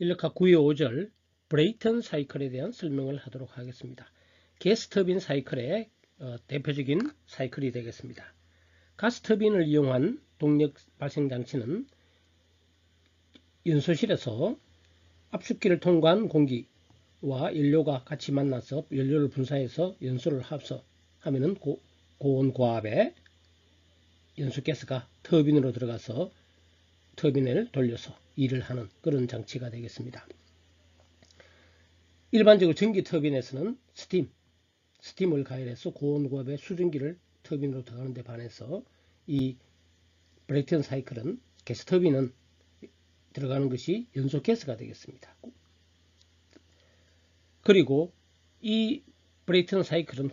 1력학 9의 5절 브레이턴 사이클에 대한 설명을 하도록 하겠습니다. 가스터빈 사이클의 대표적인 사이클이 되겠습니다. 가스터빈을 이용한 동력 발생 장치는 연소실에서 압축기를 통과한 공기와 연료가 같이 만나서 연료를 분사해서 연소를 합성하면 고온 고압의 연소가스가 터빈으로 들어가서 터빈을 돌려서 일을 하는 그런 장치가 되겠습니다. 일반적으로 전기 터빈에서는 스팀을 가열해서 고온 고압의 수증기를 터빈으로 들어가는 데 반해서 이 브레이턴 사이클은 가스 터빈은 들어가는 것이 연소 가스가 되겠습니다. 그리고 이 브레이턴 사이클은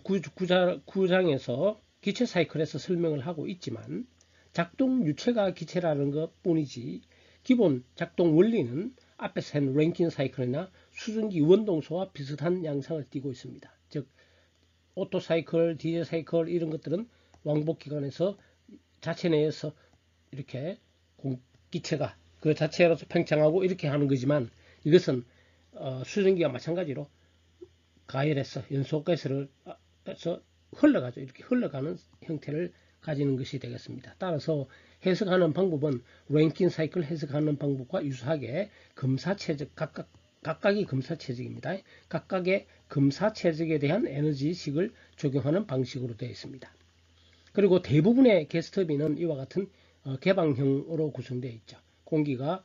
구장에서 기체 사이클에서 설명을 하고 있지만 작동 유체가 기체라는 것 뿐이지 기본 작동 원리는 앞에서 한 랭킨 사이클이나 수증기 원동소와 비슷한 양상을 띠고 있습니다. 즉 오토 사이클, 디젤 사이클 이런 것들은 왕복기관에서 자체 내에서 이렇게 기체가 그 자체로서 팽창하고 이렇게 하는 거지만 이것은 수증기가 마찬가지로 가열해서 연소가스를 흘러가죠. 이렇게 흘러가는 형태를 가지는 것이 되겠습니다. 따라서 해석하는 방법은 랭킨 사이클 해석하는 방법과 유사하게 검사체적 각각이 검사체적입니다. 각각의 검사체적에 대한 에너지식을 적용하는 방식으로 되어 있습니다. 그리고 대부분의 가스터빈은 이와 같은 개방형으로 구성되어 있죠. 공기가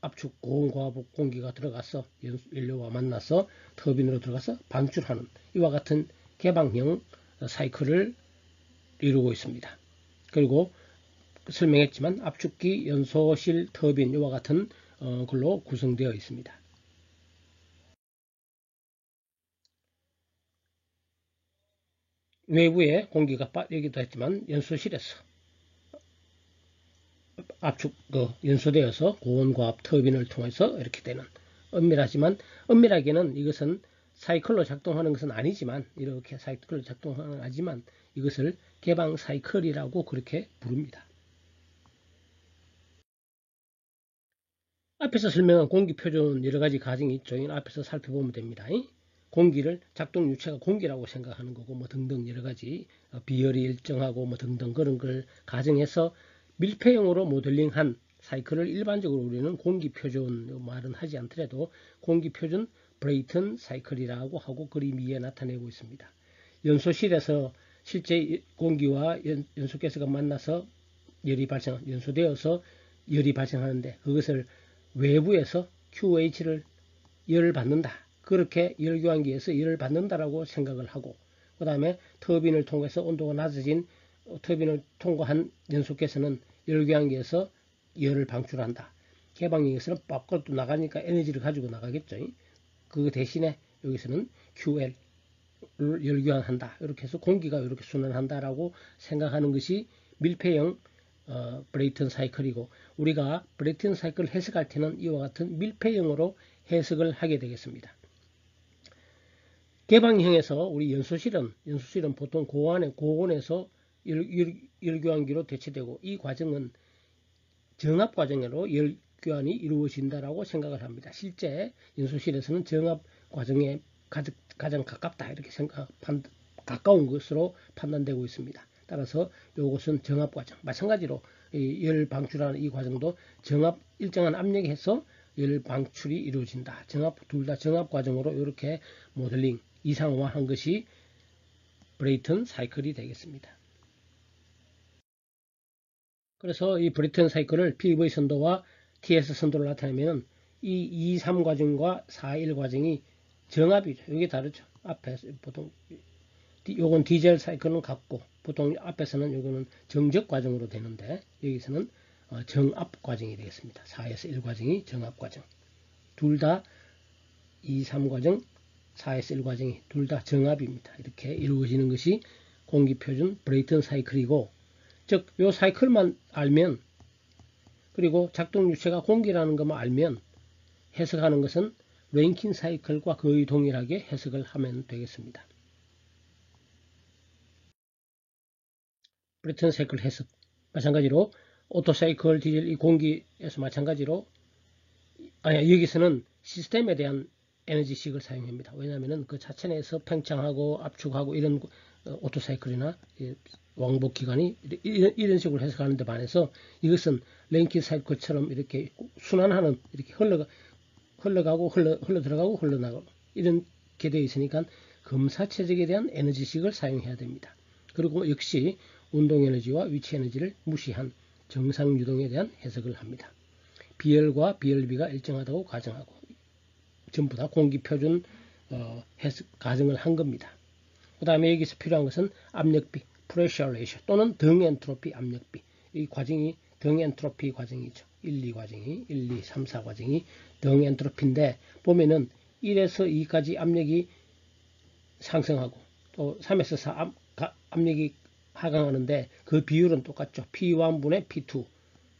압축 고온고압 공기가 들어가서 연료와 만나서 터빈으로 들어가서 방출하는 이와 같은 개방형 사이클을 이루고 있습니다. 그리고 설명했지만 압축기, 연소실, 터빈 이와 같은 걸로 구성되어 있습니다. 외부에 공기가 여기도 했지만 연소실에서 압축 연소되어서 고온고압 터빈을 통해서 이렇게 되는 엄밀하게는 이것은 사이클로 작동하는 것은 아니지만 이렇게 사이클로 작동하는 건 아니지만 이것을 개방 사이클이라고 그렇게 부릅니다. 앞에서 설명한 공기 표준 여러 가지 가정이 있죠. 앞에서 살펴보면 됩니다. 공기를 작동 유체가 공기라고 생각하는 거고 뭐 등등 여러 가지 비열이 일정하고 뭐 등등 그런 걸 가정해서 밀폐형으로 모델링한 사이클을 일반적으로 우리는 공기 표준 말은 하지 않더라도 공기 표준 브레이턴 사이클이라고 하고 그림 위에 나타내고 있습니다. 연소실에서 실제 공기와 연소가스가 만나서 연소되어서 열이 발생하는데 그것을 외부에서 QH를 열을 받는다. 그렇게 열교환기에서 열을 받는다라고 생각을 하고 그 다음에 터빈을 통해서 온도가 낮아진 터빈을 통과한 연소가스는 열교환기에서 열을 방출한다. 개방형에서는 밖으로 나가니까 에너지를 가지고 나가겠죠. 그 대신에 여기서는 QL을 열교환한다. 이렇게 해서 공기가 이렇게 순환한다라고 생각하는 것이 밀폐형 브레이턴 사이클이고 우리가 브레이턴 사이클을 해석할 때는 이와 같은 밀폐형으로 해석을 하게 되겠습니다. 개방형에서 우리 연소실은 보통 고온에서 열교환기로 대체되고 이 과정은 정압 과정으로 열교환이 이루어진다라고 생각을 합니다. 실제 연소실에서는 정압 과정에 가장 가깝다 이렇게 가까운 것으로 판단되고 있습니다. 따라서 이것은 정압 과정. 마찬가지로 열 방출하는 이 과정도 일정한 압력에서 열 방출이 이루어진다. 둘 다 정압 과정으로 이렇게 모델링 이상화한 것이 브레이턴 사이클이 되겠습니다. 그래서 이 브레이턴 사이클을 PV 선도와 TS 선도를 나타내면 이 2, 3 과정과 4, 1 과정이 정압이죠. 이게 다르죠. 앞에 보통 요건 디젤 사이클은 같고 보통 앞에서는 요거는 정적 과정으로 되는데 여기서는 정압 과정이 되겠습니다. 4에서 1 과정이 정압 과정. 둘 다 2, 3 과정, 4에서 1 과정이 둘 다 정압입니다. 이렇게 이루어지는 것이 공기 표준 브레이턴 사이클이고 즉 요 사이클만 알면 그리고 작동 유체가 공기라는 것만 알면 해석하는 것은 랭킨 사이클과 거의 동일하게 해석을 하면 되겠습니다. 브레이턴 사이클 해석 마찬가지로 오토 사이클, 디젤 이 공기에서 마찬가지로 여기서는 시스템에 대한 에너지식을 사용합니다. 왜냐하면 그 자체 내에서 팽창하고 압축하고 이런 오토사이클이나 왕복 기관이 이런 식으로 해석하는데 반해서 이것은 랭키 사이클처럼 이렇게 순환하는 이렇게 흘러가고 흘러 들어가고 흘러나가고 이렇게 되어 있으니까 검사체적에 대한 에너지식을 사용해야 됩니다. 그리고 역시 운동 에너지와 위치 에너지를 무시한 정상 유동에 대한 해석을 합니다. 비열과 비열비가 일정하다고 가정하고 전부 다 공기표준 해석 가정을 한 겁니다. 그 다음에 여기서 필요한 것은 압력비, pressure ratio 또는 등 엔트로피 압력비. 이 과정이 등 엔트로피 과정이죠. 1, 2 과정이 1, 2, 3, 4 과정이 등 엔트로피인데 보면은 1에서 2까지 압력이 상승하고 또 3에서 4 압력이 하강하는데 그 비율은 똑같죠. P1분의 P2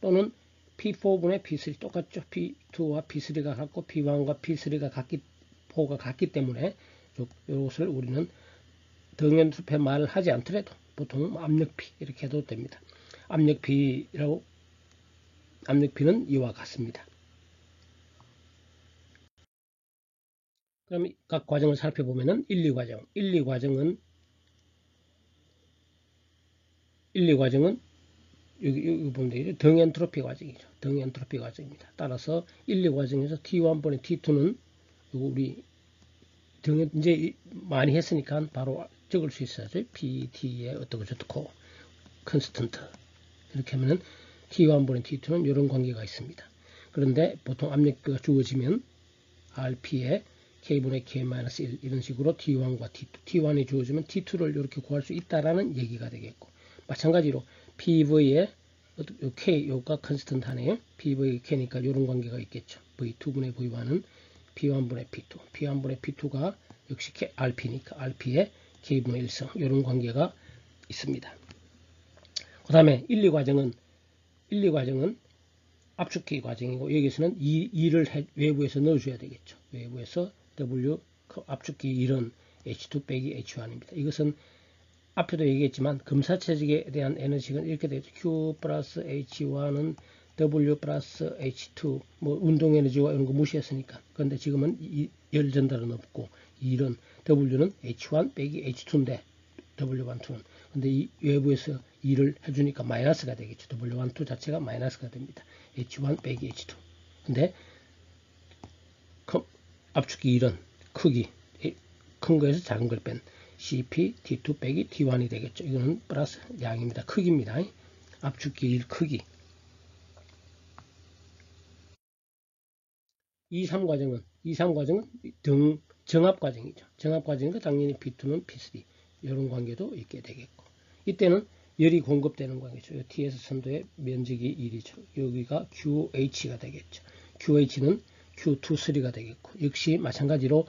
또는 P4분의 P3 똑같죠. P2와 P3가 같고 P1과 P3가4가 같기 때문에 이것을 우리는 등엔트로피 말을 하지 않더라도 보통 압력비 이렇게 해도 됩니다. 압력비는 이와 같습니다. 그럼 각 과정을 살펴보면은 1, 2과정. 1, 2과정은 여기 보면 되겠죠. 등 엔트로피 과정이죠. 등 엔트로피 과정입니다. 따라서 1, 2과정에서 T1분의 T2는 우리 이제 많이 했으니까 바로 적을 수 있어야죠. PT의 어떻고 저떻고 컨스턴트 이렇게 하면은 T1분의 T2는 이런 관계가 있습니다. 그런데 보통 압력비가 주어지면 RP에 K분의 K-1 이런 식으로 T1과 T2, T1이 주어지면 T2를 이렇게 구할 수 있다라는 얘기가 되겠고 마찬가지로 PV의 K, 요가 컨스턴트 하네요. PV K니까 이런 관계가 있겠죠. V2분의 V1은 P1분의 P2, P1분의 P2가 역시 RP니까 RP의 K분의 1성 이런 관계가 있습니다. 그 다음에 1, 2과정은 압축기 과정이고 여기서는 2를 외부에서 넣어줘야 되겠죠. 외부에서 W 압축기 1은 H2 빼기 H1입니다. 이것은 앞에도 얘기했지만 검사체적에 대한 에너지가 이렇게 되죠. Q 플러스 H1은 W 플러스 H2 뭐 운동 에너지와 이런 거 무시했으니까. 그런데 지금은 열 전달은 없고 1은 W는 H1 빼기 H2인데 W12는 근데 이 외부에서 2를 해주니까 마이너스가 되겠죠. W12 자체가 마이너스가 됩니다. H1 빼기 H2 근데 압축기 1은 크기 큰 거에서 작은 걸 뺀 CP T2 빼기 T1이 되겠죠. 이거는 플러스 양입니다. 크기입니다. 압축기 1 크기 2, 3과정은 정합 과정이죠. 정합 과정이니까 당연히 P2는 P3 이런 관계도 있게 되겠고 이때는 열이 공급되는 관계죠. T에서 선도의 면적이 1이죠. 여기가 QH가 되겠죠. QH는 Q2, 3가 되겠고 역시 마찬가지로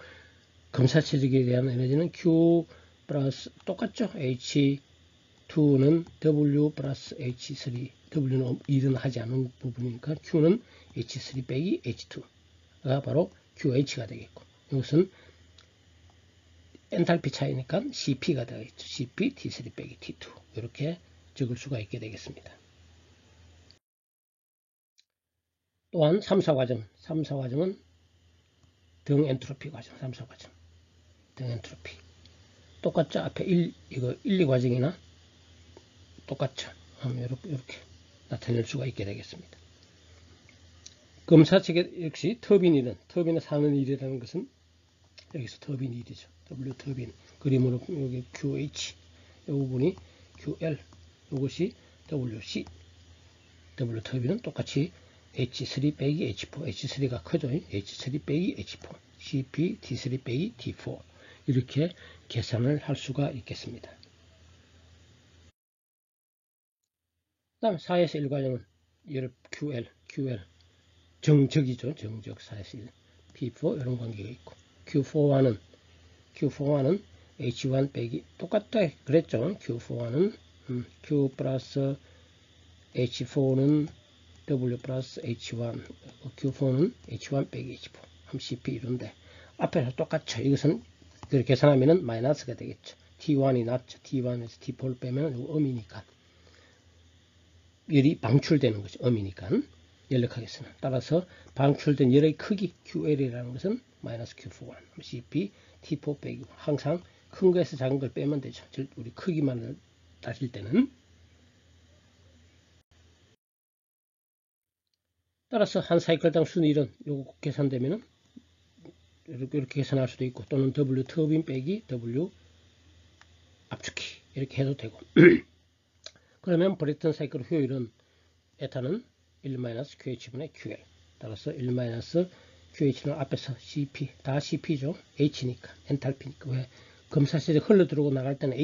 검사체적에 대한 에너지는 Q 플러스 똑같죠. H2는 W 플러스 H3 W는 일은 하지 않은 부분이니까 Q는 H3 빼기 H2가 바로 QH가 되겠고 이것은 엔탈피 차이니까 CP가 되겠죠. CP T3 빼기 T2 이렇게 적을 수가 있게 되겠습니다. 또한 3, 4과정은 등 엔트로피 과정 3, 4과정 등 엔트로피 똑같죠. 앞에 1, 2과정이나 똑같죠. 이렇게 나타낼 수가 있게 되겠습니다. 검사측에 역시 터빈 사는 일이라는 것은 여기서 터빈 일이죠. W 터빈 그림으로 여기 QH 이 부분이 QL 이것이 WC W 터빈은 똑같이 H3 빼기 H4 H3가 크죠. H3 빼기 H4 CP T3 빼기 T4 이렇게 계산을 할 수가 있겠습니다. 그 다음 4에서 1과정은 QL 정적이죠. 정적 4에서 1 P4 이런 관계가 있고 Q4와는 H1 빼기 똑같다 그랬죠. Q4와는 Q 플러스 H4는 W 플러스 H1 Q4는 H1 빼기 H4 CP 이런데 앞에서 똑같죠. 이것은 그렇게 계산하면은 마이너스가 되겠죠. T1이 낮죠. T1에서 T4를 빼면 음이니까 열이 방출되는 거죠. 음이니까 연력하겠으나 따라서 방출된 열의 크기 QL이라는 것은 마이너스 Q4, CP, T4 빼기 항상 큰 거에서 작은 걸 빼면 되죠. 즉 우리 크기만을 따질 때는. 따라서 한 사이클당 순일은 요거 계산되면은 이렇게 계산할 수도 있고 또는 W 터빈 빼기 W 압축기 이렇게 해도 되고 그러면 브레이튼 사이클 효율은 에타는 1-QH분의 QL 따라서 1-QH는 앞에서 CP 다 CP죠. H니까 엔탈피니까 왜 검사실에 흘러들어오고 나갈 때는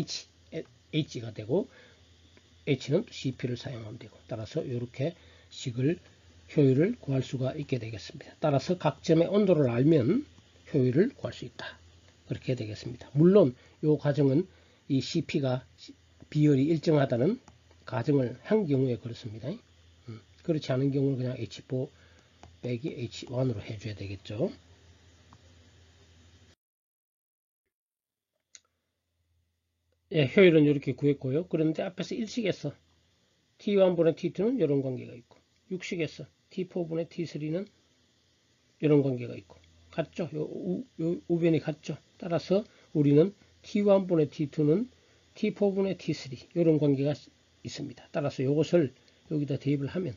H가 되고 H는 CP를 사용하면 되고 따라서 이렇게 식을 효율을 구할 수가 있게 되겠습니다. 따라서 각 점의 온도를 알면 효율을 구할 수 있다. 그렇게 되겠습니다. 물론 이 과정은 이 CP가 비열이 일정하다는 가정을 한 경우에 그렇습니다. 그렇지 않은 경우는 그냥 H4 빼기 H1으로 해줘야 되겠죠. 예, 효율은 이렇게 구했고요. 그런데 앞에서 1식에서 T1분의 T2는 이런 관계가 있고 6식에서 T4분의 T3는 이런 관계가 있고 같죠? 요 우변이 같죠? 따라서 우리는 T1분의 T2는 T4분의 T3 이런 관계가 있습니다. 따라서 이것을 여기다 대입을 하면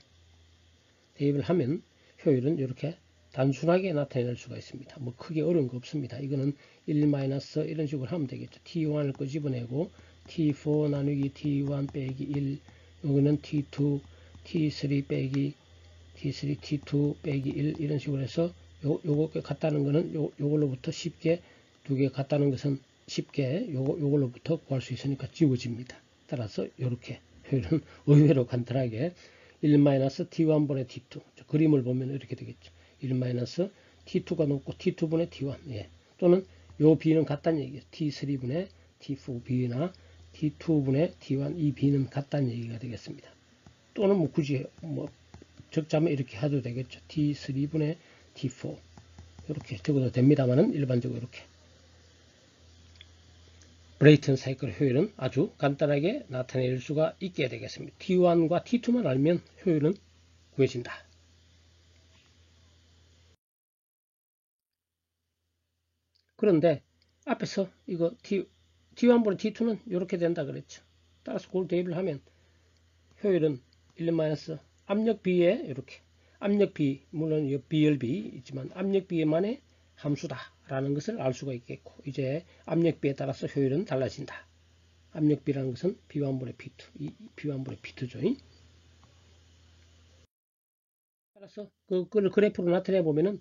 효율은 이렇게 단순하게 나타낼 수가 있습니다. 뭐 크게 어려운 거 없습니다. 이거는 1 마이너스 이런 식으로 하면 되겠죠. T1을 끄집어내고 T4 나누기 T1 빼기 1 여기는 T2 T3 빼기 T3 T2 빼기 1 이런 식으로 해서 요거 같다는 거는 요걸로부터 쉽게 두 개 같다는 것은 쉽게 요걸로부터 구할 수 있으니까 지워집니다. 따라서 이렇게 효율은 의외로 간단하게 1-T1분의 T2 그림을 보면 이렇게 되겠죠. 1-T2가 높고 T2분의 T1 예. 또는 요 B는 같다는 얘기예요. T3분의 T4 B나 T2분의 T1 이 B는 같다는 얘기가 되겠습니다. 또는 뭐 굳이 뭐 적자면 이렇게 해도 되겠죠. T3분의 T4 이렇게 적어도 됩니다만은 일반적으로 이렇게 브레이튼 사이클 효율은 아주 간단하게 나타낼 수가 있게 되겠습니다. T1과 T2만 알면 효율은 구해진다. 그런데 앞에서 이거 T1분의 T2는 이렇게 된다 그랬죠. 따라서 그걸 대입을 하면 효율은 1- 압력 B에 이렇게 압력 B 물론 BLB 있지만 압력 B만의 함수다라는 것을 알 수가 있겠고 이제 압력 B에 따라서 효율은 달라진다. 압력 B라는 것은 B1분의 P2 이 B1분의 P2죠. 따라서 그걸 그래프로 나타내 보면은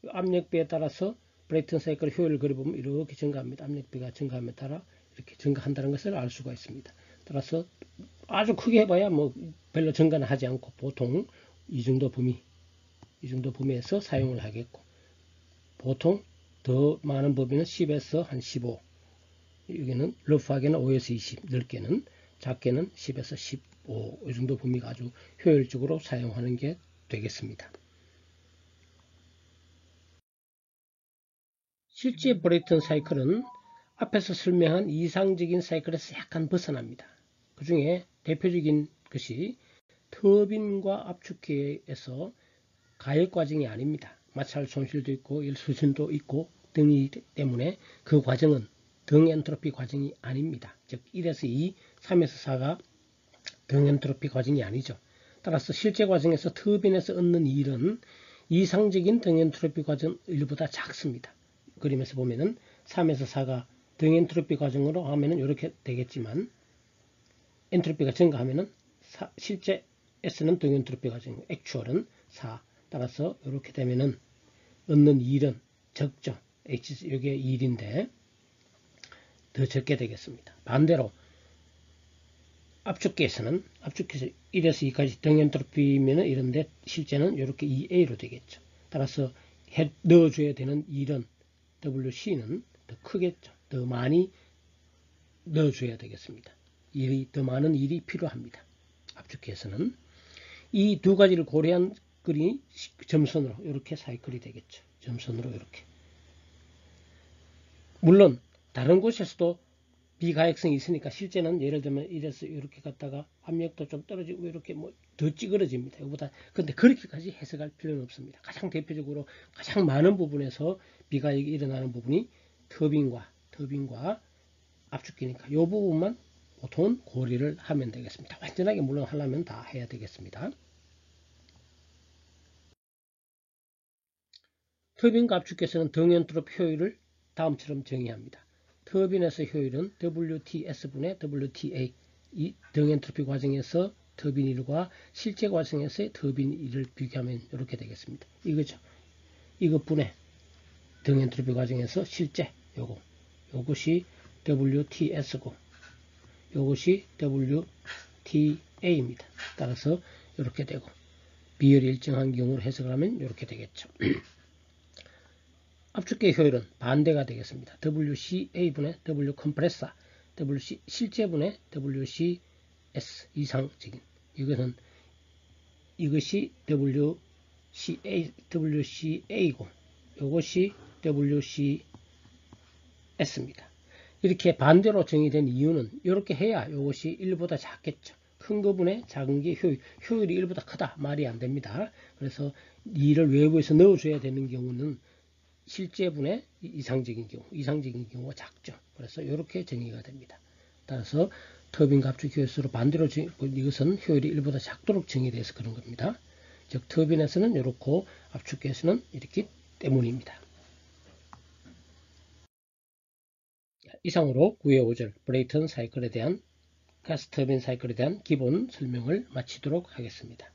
압력 B에 따라서 브레이튼 사이클 효율을 그려보면 이렇게 증가합니다. 압력 B가 증가함에 따라 이렇게 증가한다는 것을 알 수가 있습니다. 따라서 아주 크게 해봐야 뭐 별로 증가는 하지 않고 보통 이 정도 범위에서 사용을 하겠고 보통 더 많은 범위는 10에서 한 15 여기는 러프하게는 5에서 20 넓게는 작게는 10에서 15 이 정도 범위가 아주 효율적으로 사용하는 게 되겠습니다. 실제 브레이튼 사이클은 앞에서 설명한 이상적인 사이클에서 약간 벗어납니다. 그 중에 대표적인 것이 터빈과 압축기에서 가역 과정이 아닙니다. 마찰 손실도 있고 일수신도 있고 등이기 때문에 그 과정은 등 엔트로피 과정이 아닙니다. 즉 1에서 2, 3에서 4가 등 엔트로피 과정이 아니죠. 따라서 실제 과정에서 터빈에서 얻는 일은 이상적인 등 엔트로피 과정 일보다 작습니다. 그림에서 보면은 3에서 4가 등 엔트로피 과정으로 하면은 이렇게 되겠지만 엔트로피가 증가하면은 실제 S는 등 엔트로피 과정, 액추얼은 4. 따라서 이렇게 되면은 얻는 일은 적죠. H 이게 1인데 더 적게 되겠습니다. 반대로 압축기에서는 1에서 2까지 등 엔트로피면은 이런데 실제는 이렇게 2A로 되겠죠. 따라서 넣어줘야 되는 일은 WC는 더 크겠죠. 더 많이 넣어줘야 되겠습니다. 더 많은 일이 필요합니다. 압축기에서는 이 두 가지를 고려한 글이 점선으로 이렇게 사이클이 되겠죠. 점선으로 이렇게. 물론 다른 곳에서도 비가역성이 있으니까 실제는 예를 들면 이래서 이렇게 갔다가 압력도 좀 떨어지고 이렇게 뭐 더 찌그러집니다. 이거보다 근데 그렇게까지 해석할 필요는 없습니다. 가장 대표적으로 가장 많은 부분에서 비가역이 일어나는 부분이 터빈과 압축기니까 이 부분만 보통은 고려를 하면 되겠습니다. 완전하게 물론 하려면 다 해야 되겠습니다. 터빈과 압축기에서는 등엔트로피 효율을 다음처럼 정의합니다. 터빈에서 효율은 WTS분의 WTA 이 등엔트로피 과정에서 터빈 1과 실제 과정에서의 터빈 1을 비교하면 이렇게 되겠습니다. 이거죠. 이것분의 등엔트로피 과정에서 실제 요것이 WTS고 요것이 WTA입니다. 따라서 이렇게 되고 비열이 일정한 경우로 해석을 하면 이렇게 되겠죠. 압축기의 효율은 반대가 되겠습니다. WCA분의 W 컴프레서, WC 실제분의 WCS 이상적인 이것이 WCA고 이것이 WCS입니다. 이렇게 반대로 정의된 이유는 이렇게 해야 이것이 1보다 작겠죠. 큰 거분의 작은 게 효율이 1보다 크다 말이 안 됩니다. 그래서 이를 외부에서 넣어줘야 되는 경우는 실제분의 이상적인 경우가 작죠. 그래서 이렇게 정의가 됩니다. 따라서 터빈 압축 효율수로 반대로 이것은 효율이 1보다 작도록 정의돼서 그런 겁니다. 즉 터빈에서는 이렇고 압축기에서는 이렇기 때문입니다. 이상으로 9의 5절 브레이턴 사이클에 대한 가스 터빈 사이클에 대한 기본 설명을 마치도록 하겠습니다.